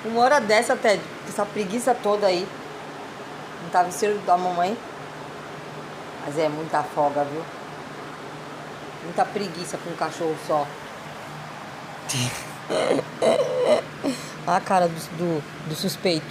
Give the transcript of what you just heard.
Uma hora dessa até, essa preguiça toda aí. Não tá vestido da mamãe. Mas é muita folga, viu? Muita preguiça com um cachorro só. A cara do suspeito.